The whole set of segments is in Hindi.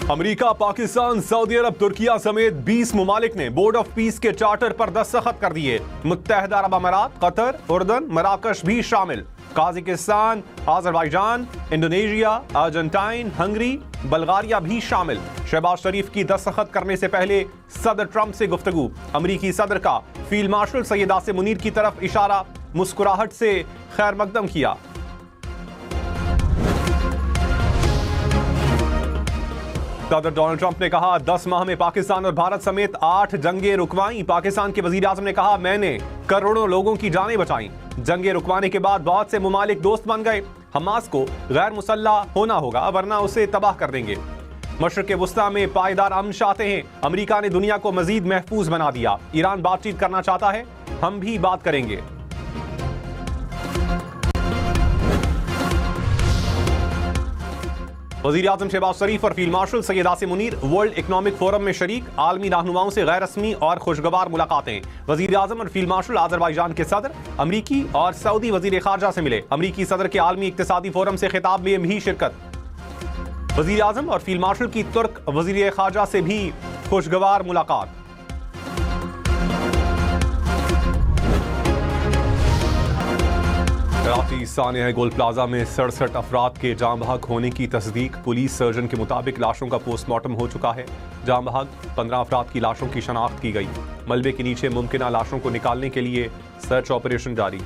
अमेरिका, पाकिस्तान, सऊदी अरब, तुर्किया समेत 20 ममालिक ने बोर्ड ऑफ पीस के चार्टर पर दस्तखत कर दिए। मुत्तहदा अरब अमारात, कतर, उर्दन, मराकश भी शामिल। Kazakhstan, Azerbaijan, Indonesia, Argentine, Hungary, Bulgaria भी शामिल। शहबाज शरीफ की दस्तखत करने से पहले सदर ट्रंप से गुफ्तगू। अमरीकी सदर का फील्ड मार्शल सैयद आसिम मुनीर की तरफ इशारा, मुस्कुराहट से खैर मकदम किया। सदर डोनाल्ड ट्रंप ने कहा 10 माह में पाकिस्तान और भारत समेत 8 जंगें रुकवाई। पाकिस्तान के वजीर आजम ने कहा मैंने करोड़ों लोगों की जानें बचाई। जंगें रुकवाने के बाद बहुत से मुमालिक दोस्त बन गए। हमास को गैर मुसल्लह होना होगा वरना उसे तबाह कर देंगे। मशरिक़ वुस्ता में पायदार अमन चाहते हैं। अमेरिका ने दुनिया को मजीद महफूज बना दिया। ईरान बातचीत करना चाहता है, हम भी बात करेंगे। वज़ीर आज़म शहबाज शरीफ और field marshal Syed Asim Munir world economic forum में शरीक। आलमी रहनुमाओं से गैर रस्मी और खुशगवार मुलाकातें। वज़ीर आज़म और फील्ड मार्शल अज़रबैजान के सदर, अमरीकी और सऊदी वज़ीर ख़ारजा से मिले। अमरीकी सदर के आलमी इक़्तिसादी फोरम से खिताब में भी शिरकत। वज़ीर आज़म और फील्ड मार्शल की तुर्क वज़ीर ख़ारजा से भी खुशगवार मुलाकात। कराची सानिया गोल प्लाजा में 67 अफराद के जाम बहक होने की तस्दीक। पुलिस सर्जन के मुताबिक लाशों का पोस्टमार्टम हो चुका है। जाम बहक 15 अफराद की लाशों की शनाख्त की गई। मलबे के नीचे मुमकिन लाशों को निकालने के लिए सर्च ऑपरेशन जारी।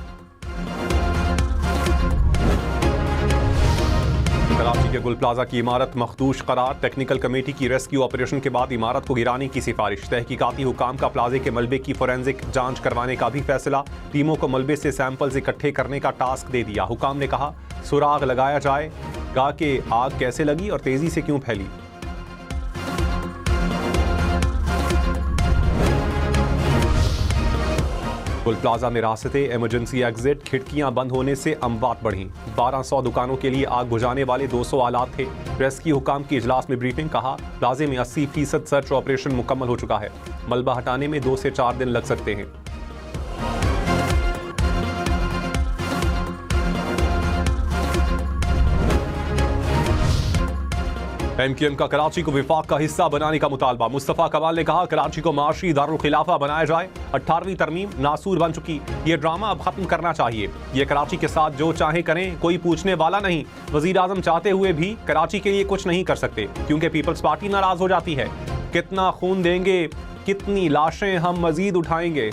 कराची के गुल प्लाजा की इमारत मखदूश करार। टेक्निकल कमेटी की रेस्क्यू ऑपरेशन के बाद इमारत को गिराने की सिफारिश। तहकीकाती हुकाम का प्लाजे के मलबे की फोरेंसिक जांच करवाने का भी फैसला। टीमों को मलबे से सैंपल्स इकट्ठे करने का टास्क दे दिया। हुकाम ने कहा सुराग लगाया जाएगा कि आग कैसे लगी और तेजी से क्यों फैली। गुल प्लाजा में रास्ते, इमरजेंसी एग्जिट, खिड़कियां बंद होने से अमवात बढ़ी। 1200 दुकानों के लिए आग बुझाने वाले 200 आलात थे। रेस्क्यू हुकाम की इजलास में ब्रीफिंग। कहा प्लाजे में 80% सर्च ऑपरेशन मुकम्मल हो चुका है। मलबा हटाने में 2 से 4 दिन लग सकते हैं। एमक्यूएम का कराची को विफाक का हिस्सा बनाने का मुतालबा। मुस्तफा कमाल ने कहा कराची को माशी दारुल खिलाफा बनाया जाए। 18वीं तरमीम नासूर बन चुकी, ये ड्रामा अब खत्म करना चाहिए। ये कराची के साथ जो चाहे करें, कोई पूछने वाला नहीं। वजीर आजम चाहते हुए भी कराची के लिए कुछ नहीं कर सकते क्योंकि पीपल्स पार्टी नाराज हो जाती है। कितना खून देंगे, कितनी लाशें हम मजीद उठाएंगे।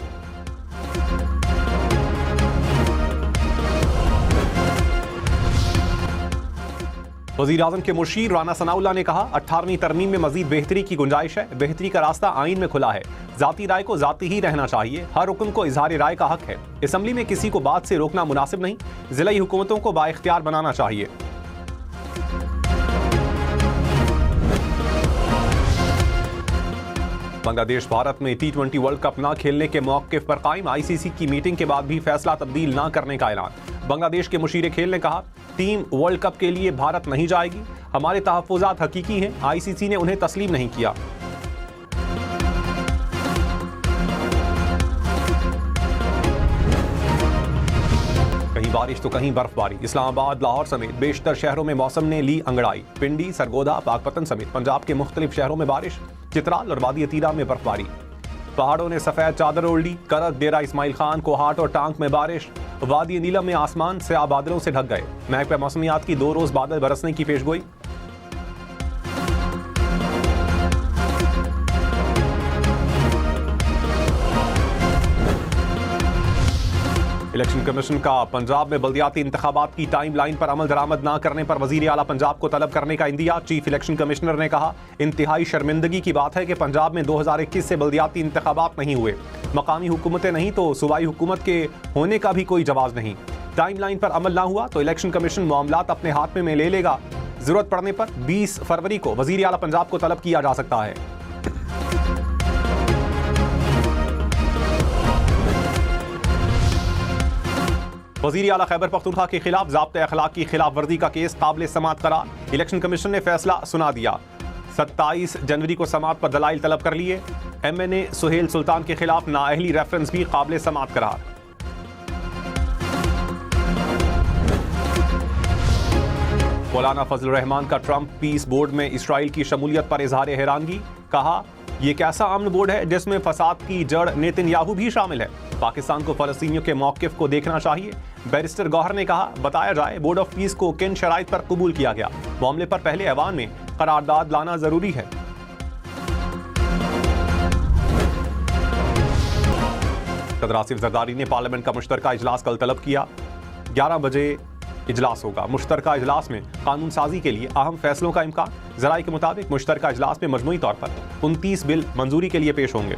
वज़ीर आज़म के मुशीर राना सनाउल्लाह ने कहा 18वीं तरमीम में मजीद बेहतरी की गुंजाइश है। बेहतरी का रास्ता आइन में खुला है। जाती राय को जाती ही रहना चाहिए। हर रुकन को इजहार राय का हक है। असम्बली में किसी को बात से रोकना मुनासिब नहीं। जिलाई हुकूमतों को बाइख्तियार बनाना चाहिए। बांग्लादेश भारत में T20 वर्ल्ड कप न खेलने के मौक़िफ़ पर कायम। आईसीसी की मीटिंग के बाद भी फैसला तब्दील न करने का ऐलान। बांग्लादेश के मुशीर खेल ने कहा टीम वर्ल्ड कप के लिए भारत नहीं जाएगी। हमारे तहफ़्फ़ुज़ात हकीकी हैं। आईसीसी ने उन्हें तस्लीम नहीं किया। कहीं बारिश तो कहीं बर्फबारी। इस्लामाबाद, लाहौर समेत बेशतर शहरों में मौसम ने ली अंगड़ाई। पिंडी, सरगोदा, पाकपतन समेत पंजाब के मुख्तलिफ शहरों में बारिश। चित्राल और वादी अतीरा में बर्फबारी। पहाड़ों ने सफेद चादर ओढ़ ली। करत, डेरा इस्माइल खान, कोहाट और टांक में बारिश। वादी नीलम में आसमान से बादलों से ढक गए। महकमा मौसमियात की 2 रोज बादल बरसने की पेशगोई। इलेक्शन कमीशन का पंजाब में बल्दियाती इंतखाबात की टाइम लाइन पर अमल दरामद न करने पर वजीर आला पंजाब को तलब करने का इंदिया। चीफ इलेक्शन कमिश्नर ने कहा इंतहाई शर्मिंदगी की बात है कि पंजाब में 2021 से बल्दियाती इंतखाबात नहीं हुए। मकामी हुकूमतें नहीं तो सूबाई हुकूमत के होने का भी कोई जवाब नहीं। टाइम लाइन पर अमल ना हुआ तो इलेक्शन कमीशन मामलात अपने हाथ में ले लेगा। जरूरत पड़ने पर 20 फरवरी को वजीर आला पंजाब को तलब किया जा सकता है। वज़ीर आला खैबर पख्तूनख्वा के खिलाफ ज़ाब्ते अखलाक की खिलाफ वर्जी का केस काबिल समाअत करार। इलेक्शन कमीशन ने फैसला सुना दिया। 27 जनवरी को समाअत पर दलाइल तलब कर लिए। MNA सुहेल सुल्तान के खिलाफ नाअहली रेफरेंस भी काबिल समाअत करार। मौलाना फजल रहमान का ट्रंप पीस बोर्ड में इसराइल की शमूलियत पर इजहार हैरानगी। कहा, यह कैसा अमन बोर्ड है जिसमें फसाद की जड़ नेतन्याहू भी शामिल है। पाकिस्तान को फलस्तीनियों के मौक़िफ़ को देखना चाहिए। बैरिस्टर गौहर ने कहा, बताया जाए बोर्ड ऑफ पीस को किन शराइत पर कबूल किया गया। मामले पर पहले ऐवान में करारदाद लाना जरूरी है। सदर आसिफ जरदारी ने पार्लियामेंट का मुश्तरका इजलास कल तलब किया। 11 बजे इजलास होगा। मुश्तरका इजलास में कानून साजी के लिए अहम फैसलों का इम्कान। जराये के मुताबिक मुश्तरका इजलास में मजमूई तौर पर 29 बिल मंजूरी के लिए पेश होंगे।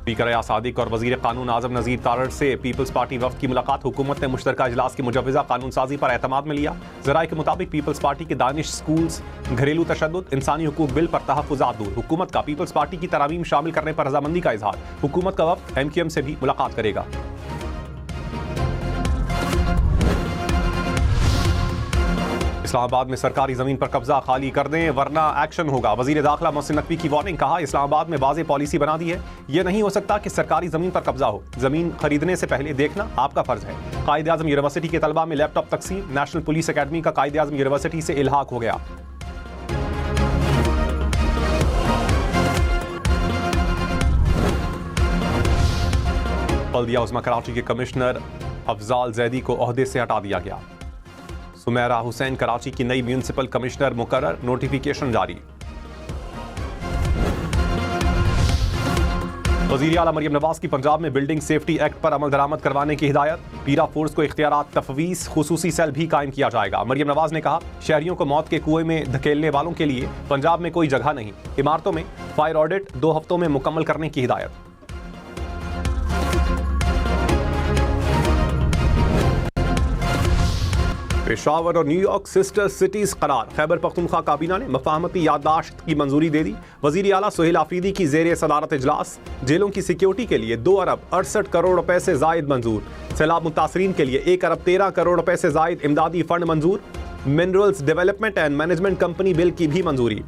स्पीकर अयाज सादिक और वजीर कानून आजम नजीर तारड़ से पीपल्स पार्टी वफ्द की मुलाकात। हुकूमत ने मुश्तरका इजलास की मुजव्वज़ा कानून साजी पर एतमाद में लिया। जराये के मुताबिक पीपल्स पार्टी के दानिश स्कूल्स, घरेलू तशद्दुद, इंसानी हुकूक बिल पर तहफ़्फ़ुज़ात दूर। हुकूमत का पीपल्स पार्टी की तरामीम शामिल करने पर रजामंदी का इजहार। हुकूमत का वफ्द MQM से भी मुलाकात करेगा। इस्लामाबाद में सरकारी जमीन पर कब्जा खाली कर दें वरना एक्शन होगा। वजीर दाखिला मोहसिन नकवी की वार्निंग। कहा, इस्लामाबाद में वाज़ेह पॉलिसी बना दी है। यह नहीं हो सकता कि सरकारी जमीन पर कब्जा हो। जमीन खरीदने से पहले देखना आपका फर्ज है। कायद आज़म यूनिवर्सिटी के तलबा में लैपटॉप तकसीम। नेशनल पुलिस अकेडमी का कायद आज़म यूनिवर्सिटी से इल्हाक हो गया। बल्दिया उस्मा कराची के कमिश्नर अफजाल जैदी को ओहदे से हटा दिया गया। सुमेरा हुसैन कराची की नई म्यूनिसिपल कमिश्नर मुकर्रर। नोटिफिकेशन जारी। वज़ीर आला मरियम नवाज की पंजाब में बिल्डिंग सेफ्टी एक्ट पर अमल दरामद करवाने की हिदायत। पीरा फोर्स को इख्तियारात तफवीज़ खुसूसी सेल भी कायम किया जाएगा। मरियम नवाज ने कहा, शहरियों को मौत के कुएं में धकेलने वालों के लिए पंजाब में कोई जगह नहीं। इमारतों में फायर ऑडिट 2 हफ्तों में मुकम्मल करने की हिदायत। पेशावर और न्यूयॉर्क सिस्टर सिटीज करार। खैबर पख्तूनख्वा काबीना ने मफाहमती याददाश्त की मंजूरी दे दी। वजीर आला सुहेल आफरीदी की जेर सदारत इजलास। जेलों की सिक्योरिटी के लिए 2 अरब 68 करोड़ रुपए से जायद मंजूर। सैलाब मुतासरीन के लिए 1 अरब 13 करोड़ रुपए से जायद इमदादी फंड मंजूर। Minerals development and management company bill की भी मंजूरी।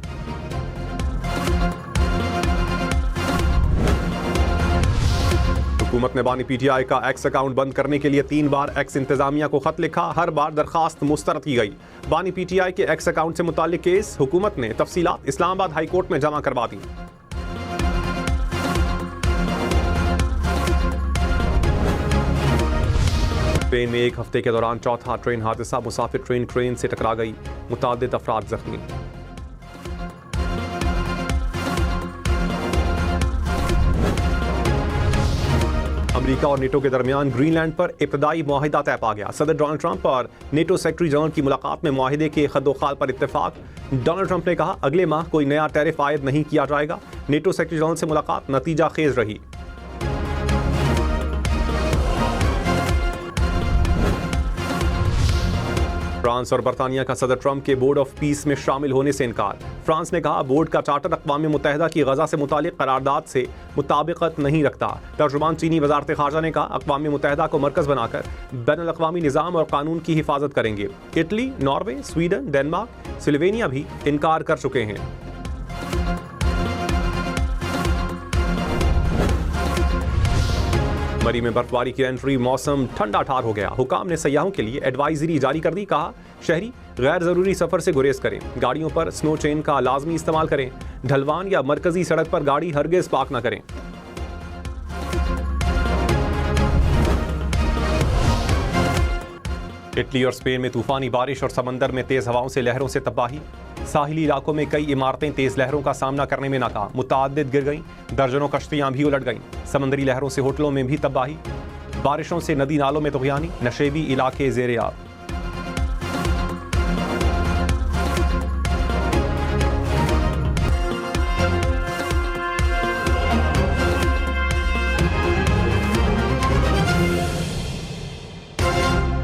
हुकूमत ने बानी PTI का एक्स अकाउंट बंद करने के लिए 3 बार एक्स इंतजामिया को खत लिखा। हर बार दरखास्त मुस्तरद की गई। बानी PTI के एक्स अकाउंट से मुताल्लिक केस हुकूमत ने तफसीलात इस्लामाबाद हाई कोर्ट में जमा करवा दी। स्पेन में 1 हफ्ते के दौरान चौथा ट्रेन हादसा। मुसाफिर ट्रेन क्रेन से टकरा गई। मुताद्दिद अफराद जख्मी। अमेरिका और नेटो के दरमियान ग्रीनलैंड पर इब्तदाई मुआहिदा तय पा गया। सदर डोनाल्ड ट्रंप और नेटो सेक्रेटरी जनरल की मुलाकात में मुआहिदे के खद्दोखाल पर इत्तेफाक। डोनाल्ड ट्रंप ने कहा, अगले माह कोई नया टैरिफ आयद नहीं किया जाएगा। नेटो सेक्रेटरी जनरल से मुलाकात नतीजा खेज रही। फ्रांस और बरतानिया का सदर ट्रंप के बोर्ड ऑफ पीस में शामिल होने से इनकार। फ्रांस ने कहा, बोर्ड का चार्टर अक़वाम मुत्तहिदा की गजा से मुतालिक करारदाद से मुताबिकत नहीं रखता। तर्जुमान चीनी वजारत खारजा ने कहा, अक़वाम मुत्तहिदा को मरकज़ बनाकर बैनुल अक़वामी निज़ाम और कानून की हिफाजत करेंगे। Italy, Norway, Sweden, Denmark, Slovenia भी इनकार कर चुके हैं। मरी में बर्फबारी की एंट्री। मौसम ठंडा ठार हो गया। हुकाम ने सयाहों के लिए एडवाइजरी जारी कर दी। कहा, शहरी गैर जरूरी सफर से गुरेज करें। गाड़ियों पर स्नो चेन का लाजमी इस्तेमाल करें। ढलवान या मरकजी सड़क पर गाड़ी हरगिज पार्क न करें। इटली और स्पेन में तूफानी बारिश और समंदर में तेज हवाओं से लहरों से तबाही। साहिली इलाकों में कई इमारतें तेज लहरों का सामना करने में नाकाम। मुताद्दिद गिर गईं। दर्जनों कश्तियां भी उलट गईं। समंदरी लहरों से होटलों में भी तबाही। बारिशों से नदी नालों में तुग़यानी। नशेबी इलाके ज़ेर-ए-आब।